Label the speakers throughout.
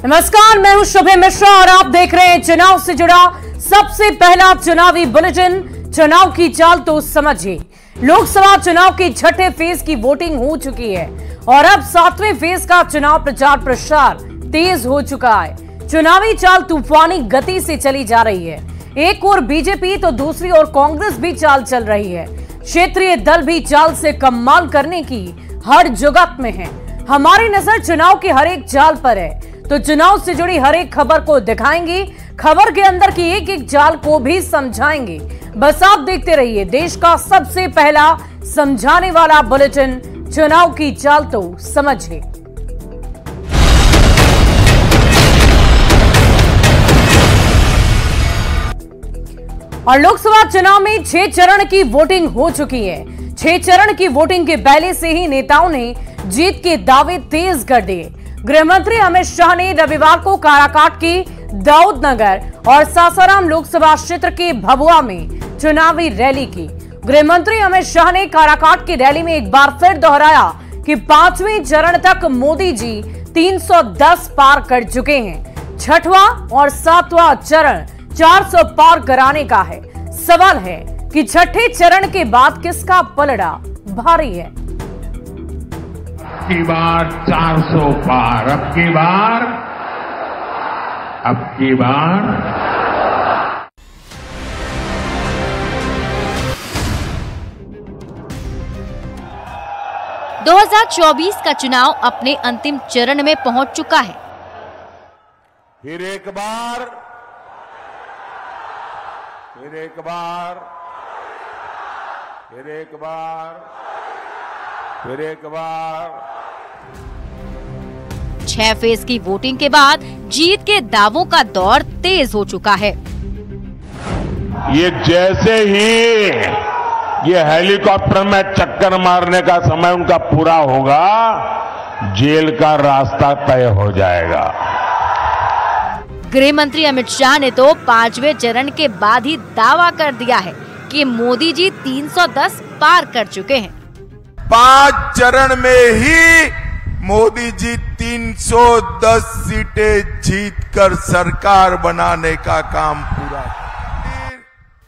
Speaker 1: नमस्कार, मैं हूं शुभे मिश्रा और आप देख रहे हैं चुनाव से जुड़ा सबसे पहला चुनावी बुलेटिन। चुनाव की चाल तो समझिए। लोकसभा चुनाव के छठे फेज की वोटिंग हो चुकी है और अब 7वें फेज का चुनाव प्रचार प्रसार तेज हो चुका है। चुनावी चाल तूफानी गति से चली जा रही है। एक ओर बीजेपी तो दूसरी ओर कांग्रेस भी चाल चल रही है। क्षेत्रीय दल भी चाल से कमाल करने की हर जुगत में है। हमारी नजर चुनाव की हर एक चाल पर है, तो चुनाव से जुड़ी हर एक खबर को दिखाएंगे, खबर के अंदर की एक एक चाल को भी समझाएंगे। बस आप देखते रहिए देश का सबसे पहला समझाने वाला बुलेटिन, चुनाव की चाल तो समझिए। और लोकसभा चुनाव में 6 चरण की वोटिंग हो चुकी है। 6 चरण की वोटिंग के पहले से ही नेताओं ने जीत के दावे तेज कर दिए। गृह मंत्री अमित शाह ने रविवार को काराकाट के दाऊदनगर और सासाराम लोकसभा क्षेत्र के भभुआ में चुनावी रैली की। गृह मंत्री अमित शाह ने काराकाट की रैली में एक बार फिर दोहराया कि 5वें चरण तक मोदी जी 310 पार कर चुके हैं। छठवां और 7वां चरण 400 पार कराने का है। सवाल है कि छठे चरण के बाद किसका पलड़ा भारी है।
Speaker 2: अब की बार 400 पार, अब की बार
Speaker 3: 2024 का चुनाव अपने अंतिम चरण में पहुंच चुका है।
Speaker 2: फिर एक बार
Speaker 3: 6 फेज की वोटिंग के बाद जीत के दावों का दौर तेज हो चुका है।
Speaker 2: ये जैसे ही ये हेलीकॉप्टर में चक्कर मारने का समय उनका पूरा होगा, जेल का रास्ता तय हो जाएगा।
Speaker 3: गृह मंत्री अमित शाह ने तो 5वें चरण के बाद ही दावा कर दिया है कि मोदी जी 310 पार कर चुके हैं।
Speaker 4: 5 चरण में ही मोदी जी 310 सीटें जीतकर सरकार बनाने का काम पूरा।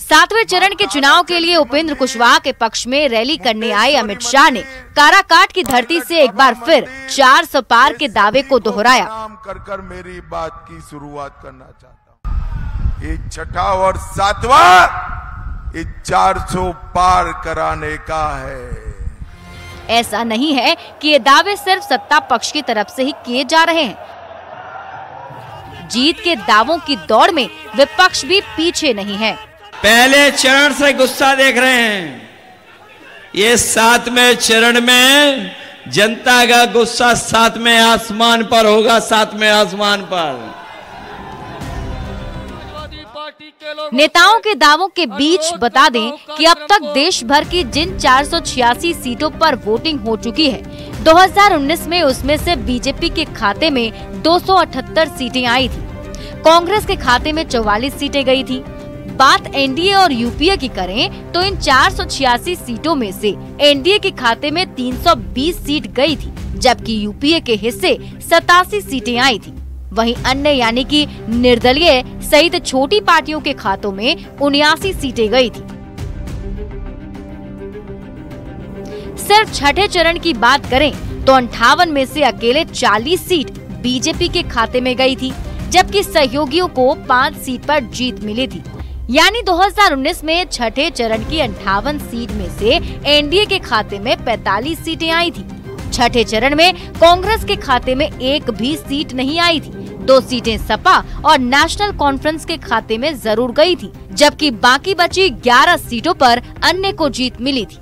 Speaker 3: 7वें चरण के चुनाव के लिए उपेंद्र कुशवाहा के पक्ष में रैली करने आए अमित शाह ने काराकाट की धरती से एक बार फिर 400 पार के दावे को दोहराया।
Speaker 4: कर मेरी बात की शुरुआत करना चाहता हूँ। ये छठा और 7वां, ये 400 पार कराने का है।
Speaker 3: ऐसा नहीं है कि ये दावे सिर्फ सत्ता पक्ष की तरफ से ही किए जा रहे हैं। जीत के दावों की दौड़ में विपक्ष भी पीछे नहीं है।
Speaker 5: पहले चरण से गुस्सा देख रहे हैं, ये 7वें चरण में जनता का गुस्सा 7वें आसमान पर होगा। 7वें आसमान पर
Speaker 3: नेताओं के दावों के बीच बता दें कि अब तक देश भर की जिन 486 सीटों पर वोटिंग हो चुकी है, 2019 में उसमें से बीजेपी के खाते में 278 सीटें आई थी। कांग्रेस के खाते में 44 सीटें गई थी। बात एनडीए और यूपीए की करें तो इन 486 सीटों में से एनडीए के खाते में 320 सीट गई थी, जबकि यूपीए के हिस्से 87 सीटें आई थी। वहीं अन्य यानी कि निर्दलीय सहित छोटी पार्टियों के खातों में 79 सीटें गई थी। सिर्फ छठे चरण की बात करें तो 58 में से अकेले 40 सीट बीजेपी के खाते में गई थी, जबकि सहयोगियों को 5 सीट पर जीत मिली थी। यानी 2019 में छठे चरण की 58 सीट में से एनडीए के खाते में 45 सीटें आई थी। छठे चरण में कांग्रेस के खाते में एक भी सीट नहीं आई थी। 2 सीटें सपा और नेशनल कॉन्फ्रेंस के खाते में जरूर गई थी, जबकि बाकी बची 11 सीटों पर अन्य को जीत मिली थी।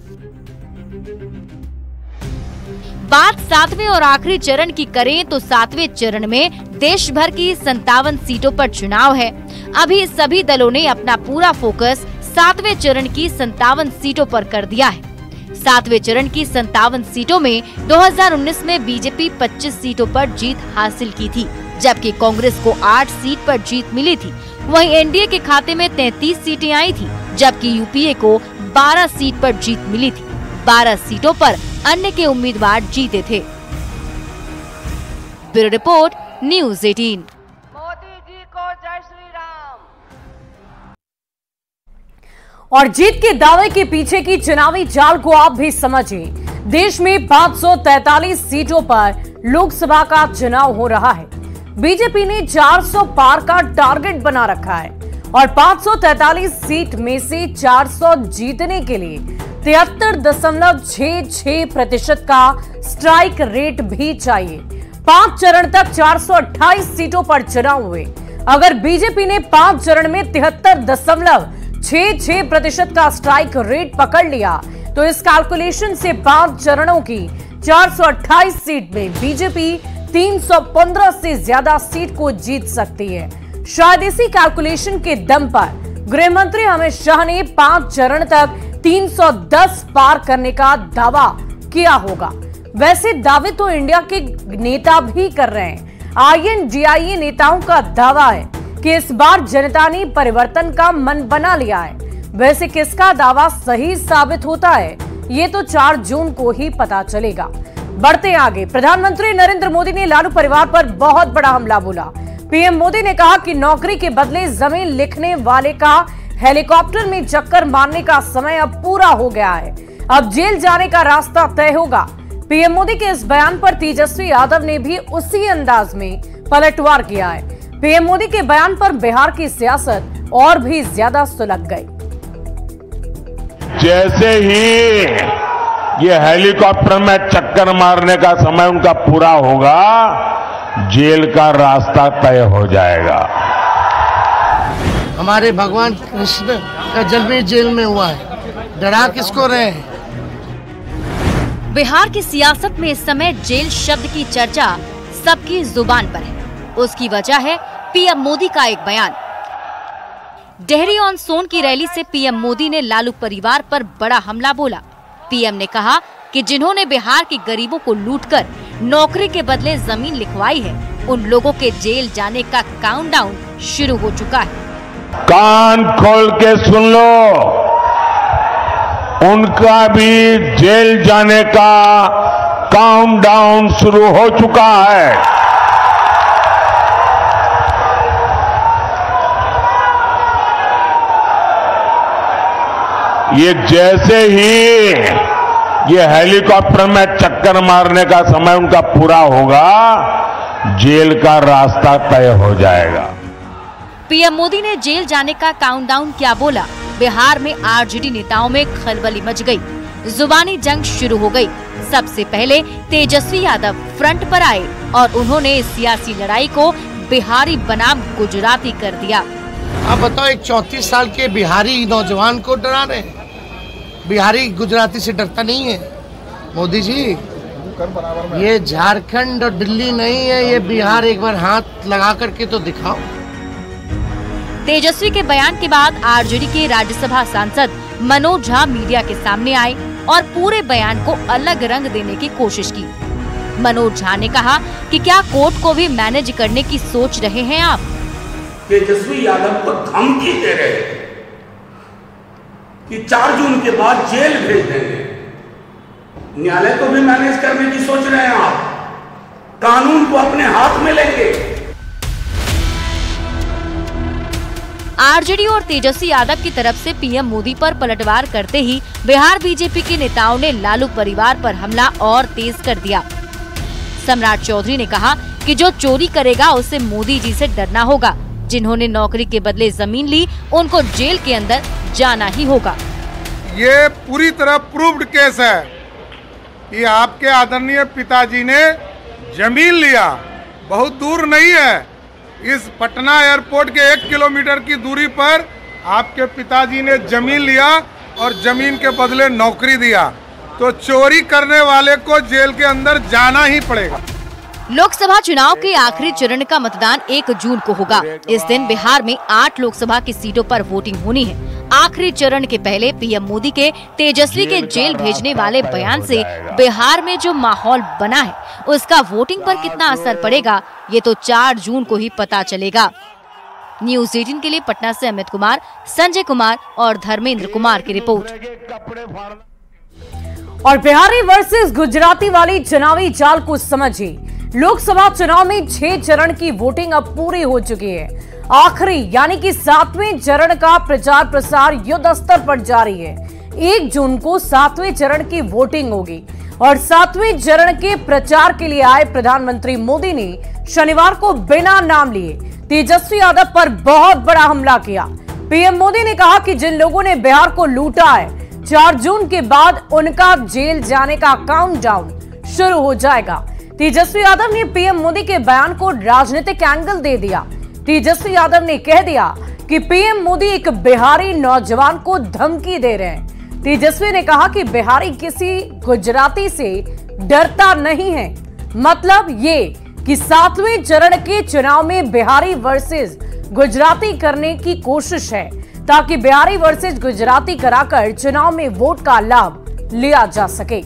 Speaker 3: बात 7वें और आखिरी चरण की करें तो 7वें चरण में देश भर की 57 सीटों पर चुनाव है। अभी सभी दलों ने अपना पूरा फोकस 7वें चरण की 57 सीटों पर कर दिया है। 7वें चरण की 57 सीटों में 2019 में बीजेपी 25 सीटों पर जीत हासिल की थी, जबकि कांग्रेस को 8 सीट पर जीत मिली थी। वहीं एनडीए के खाते में 33 सीटें आई थी, जबकि यूपीए को 12 सीट पर जीत मिली थी। 12 सीटों पर अन्य के उम्मीदवार जीते थे। Bureau report, news 18।
Speaker 6: Modi ji को जय श्री राम।
Speaker 1: और जीत के दावे के पीछे की चुनावी चाल को आप भी समझिए। देश में 543 सीटों पर लोकसभा का चुनाव हो रहा है। बीजेपी ने 400 पार का टारगेट बना रखा है और 543 सीट में से 400 जीतने के लिए 73.66% का स्ट्राइक रेट भी चाहिए। 5 चरण तक 428 सीटों पर चुनाव हुए। अगर बीजेपी ने 5 चरण में 73.66% का स्ट्राइक रेट पकड़ लिया तो इस कैलकुलेशन से 5 चरणों की 428 सीट में बीजेपी 315 से ज्यादा सीट को जीत सकती है। शायद इसी कैलकुलेशन के दम पर गृह मंत्री अमित शाह ने 5 चरण तक 310 पार करने का दावा किया होगा। वैसे दावे तो इंडिया के नेता भी कर रहे हैं। INDIA नेताओं का दावा है कि इस बार जनता ने परिवर्तन का मन बना लिया है। वैसे किसका दावा सही साबित होता है ये तो 4 जून को ही पता चलेगा। बढ़ते आगे, प्रधानमंत्री नरेंद्र मोदी ने लालू परिवार पर बहुत बड़ा हमला बोला। पीएम मोदी ने कहा कि नौकरी के बदले जमीन लिखने वाले का हेलीकॉप्टर में चक्कर मारने का समय अब पूरा हो गया है। अब जेल जाने का रास्ता तय होगा। पीएम मोदी के इस बयान पर तेजस्वी यादव ने भी उसी अंदाज में पलटवार किया है। पीएम मोदी के बयान पर बिहार की सियासत और भी ज्यादा सुलग गई।
Speaker 2: जैसे ही ये हेलीकॉप्टर में चक्कर मारने का समय उनका पूरा होगा, जेल का रास्ता तय हो जाएगा।
Speaker 7: हमारे भगवान कृष्ण का जन्म जेल में हुआ है, डरा किसको रहे हैं?
Speaker 3: बिहार की सियासत में इस समय जेल शब्द की चर्चा सबकी जुबान पर है। उसकी वजह है पीएम मोदी का एक बयान। डेहरी ऑन सोन की रैली से पीएम मोदी ने लालू परिवार पर बड़ा हमला बोला। पीएम ने कहा कि जिन्होंने बिहार के गरीबों को लूटकर नौकरी के बदले जमीन लिखवाई है, उन लोगों के जेल जाने का काउंटडाउन शुरू हो चुका है।
Speaker 2: कान खोल के सुन लो, उनका भी जेल जाने का काउंटडाउन शुरू हो चुका है। ये जैसे ही ये हेलीकॉप्टर में चक्कर मारने का समय उनका पूरा होगा, जेल का रास्ता तय हो जाएगा।
Speaker 3: पीएम मोदी ने जेल जाने का काउंटडाउन क्या बोला? बिहार में आरजेडी नेताओं में खलबली मच गई, जुबानी जंग शुरू हो गई। सबसे पहले तेजस्वी यादव फ्रंट पर आए और उन्होंने इस सियासी लड़ाई को बिहारी बनाम गुजराती कर दिया।
Speaker 7: आप बताओ, एक 34 साल के बिहारी नौजवान को डरा रहे हैं? बिहारी गुजराती से डरता नहीं है। मोदी जी, ये झारखंड और दिल्ली नहीं है, ये बिहार। एक बार हाथ लगा करके तो दिखाओ।
Speaker 3: तेजस्वी के बयान के बाद आरजेडी के राज्यसभा सांसद मनोज झा मीडिया के सामने आए और पूरे बयान को अलग रंग देने की कोशिश की। मनोज झा ने कहा कि क्या कोर्ट को भी मैनेज करने की सोच रहे हैं आप?
Speaker 8: तेजस्वी यादव को धमकी दे रहे हैं कि 4 जून के बाद जेल भेज देंगे। न्यायालय को भी मैनेज करने की सोच रहे हैं आप? कानून को अपने हाथ में लेंगे?
Speaker 3: आरजेडी और तेजस्वी यादव की तरफ से पीएम मोदी पर पलटवार करते ही बिहार बीजेपी के नेताओं ने लालू परिवार पर हमला और तेज कर दिया। सम्राट चौधरी ने कहा कि जो चोरी करेगा उसे मोदी जी से डरना होगा। जिन्होंने नौकरी के बदले जमीन ली, उनको जेल के अंदर जाना ही होगा।
Speaker 9: ये पूरी तरह प्रूव्ड केस है कि आपके आदरणीय पिताजी ने जमीन लिया। बहुत दूर नहीं है, इस पटना एयरपोर्ट के 1 किलोमीटर की दूरी पर आपके पिताजी ने जमीन लिया और जमीन के बदले नौकरी दिया। तो चोरी करने वाले को जेल के अंदर जाना ही पड़ेगा।
Speaker 3: लोकसभा चुनाव के आखिरी चरण का मतदान 1 जून को होगा। इस दिन बिहार में 8 लोकसभा की सीटों पर वोटिंग होनी है। आखिरी चरण के पहले पीएम मोदी के तेजस्वी के जेल भेजने वाले बयान से बिहार में जो माहौल बना है, उसका वोटिंग पर कितना असर पड़ेगा, ये तो 4 जून को ही पता चलेगा। न्यूज़ 18 के लिए पटना से अमित कुमार, संजय कुमार और धर्मेंद्र कुमार की रिपोर्ट।
Speaker 1: और बिहारी वर्सेस गुजराती वाली चुनावी चाल को समझिए। लोकसभा चुनाव में 6 चरण की वोटिंग अब पूरी हो चुकी है। आखिरी यानी कि 7वें चरण का प्रचार प्रसार युद्ध स्तर पर जारी है। 1 जून को 7वें चरण की वोटिंग होगी और 7वें चरण के प्रचार के लिए आए प्रधानमंत्री मोदी ने शनिवार को बिना नाम लिए तेजस्वी यादव पर बहुत बड़ा हमला किया। पीएम मोदी ने कहा कि जिन लोगों ने बिहार को लूटा है, 4 जून के बाद उनका जेल जाने का काउंटडाउन शुरू हो जाएगा। तेजस्वी यादव ने पीएम मोदी के बयान को राजनीतिक एंगल दे दिया। तेजस्वी यादव ने कह दिया कि पीएम मोदी एक बिहारी नौजवान को धमकी दे रहे हैं। तेजस्वी ने कहा कि बिहारी किसी गुजराती से डरता नहीं है। मतलब ये कि 7वें चरण के चुनाव में बिहारी वर्सेस गुजराती करने की कोशिश है ताकि बिहारी वर्सेस गुजराती कराकर चुनाव में वोट का लाभ लिया जा सके।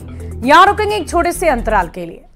Speaker 1: यहां रुकेंगे एक छोटे से अंतराल के लिए।